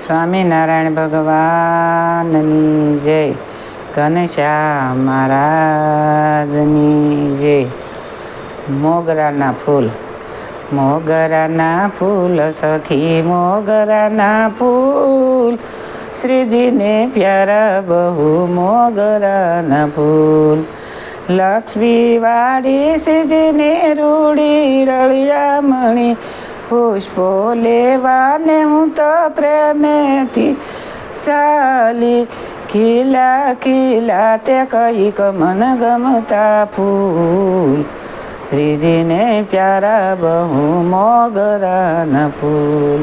સ્વામિનારાયણ ભગવાનની જય. ઘનશ્યામ મહારાજની જય. મોગરાના ફૂલ. મોગરાના ફૂલ સખી મોગરાના ફૂલ, શ્રીજીને પ્યારા બહુ મોગરાના ફૂલ. લક્ષ્મી વાળી શ્રીજીને રૂડી રળિયામણી, પુષ્પો લેવાને હું તો પ્રેમેથી ચાલી. ખીલા ખીલા તે કઈક મન ગમતા ફૂલ, શ્રીજીને પ્યારા બહુ મોગરાના ફૂલ.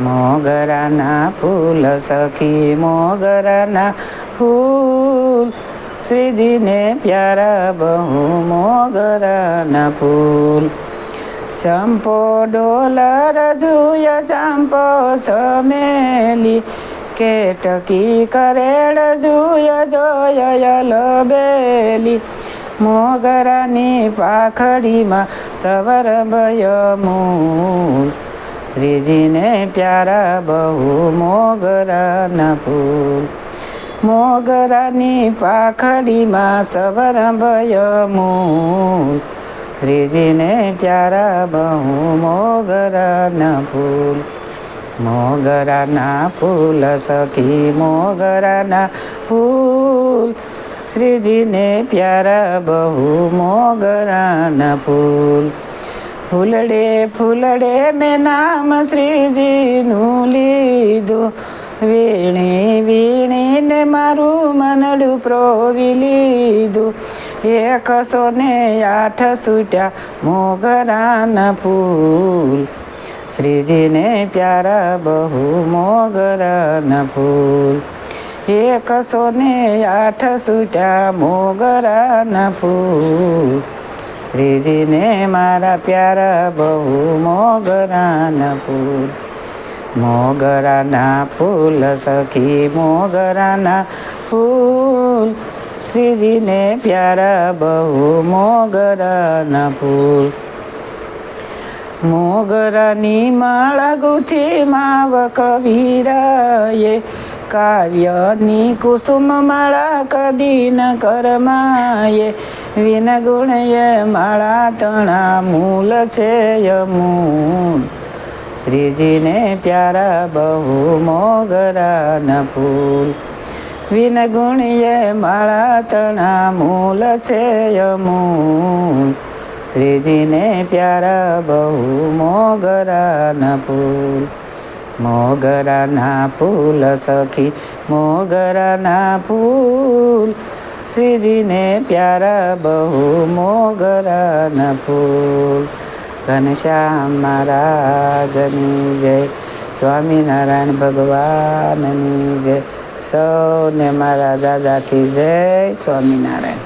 મોગરાના ફૂલ સખી મોગરાના ફૂલ, શ્રીજીને પ્યારા બહુ મોગરાના ફૂલ. ચંપો ડોલર જુય ચંપો સમેલી, કેટકી કરેડ જુય જોય લબેલી. મોગરાની પાખડીમાં સવરભય મૂલ, શ્રીજીને પ્યારા બહુ મોગરાના ફૂલ. મોગરાની પાખડીમાં સવરભય મૂલ, શ્રીજીને પ્યારા બહુ મોગરાના ફૂલ. મોગરાના ફૂલ સખી મોગરાના ફૂલ, શ્રીજીને પ્યારા બહુ મોગરાના ફૂલ. ફૂલડે ફૂલડે મેં નામ શ્રીજીનું લીધું, વીણી વીણીને મારું મનડું પ્રોવી લીધું. 108 છૂટ્યા મોગરાના ફૂલ, શ્રીજીને પ્યારા બહુ મોગરાના ફૂલ. 108 છૂટ્યા મોગરાના ફૂલ, શ્રીજીને મારા પ્યારા બહુ મોગરાના ફૂલ. મોગરાના ફૂલ સખી મોગરાના ફૂલ, શ્રીજીને પ્યારા બહુ મોગરાના ફૂલ. મોગરાની માળા ગુથી માવ કબીરાએ, કાવ્યની કુસુમ માળા કદી ન કરમાયે. વિનગુણયે માળા તણા મૂલ છે યમૂલ, શ્રીજીને પ્યારા બહુ મોગરાના ફૂલ. વિનગુણયે માળા તણા મૂલ છે યમૂલ, શ્રીજીને પ્યારા બહુ મોગરાના ફૂલ. મોગરાના ફૂલ સખી મોગરાના ફૂલ, શ્રીજીને પ્યારા બહુ મોગરાના ફૂલ. ઘનશ્યામ મહારાજની જય. સ્વામિનારાયણ ભગવાનની જય. સૌને મારા દાદાથી જય સ્વામિનારાયણ.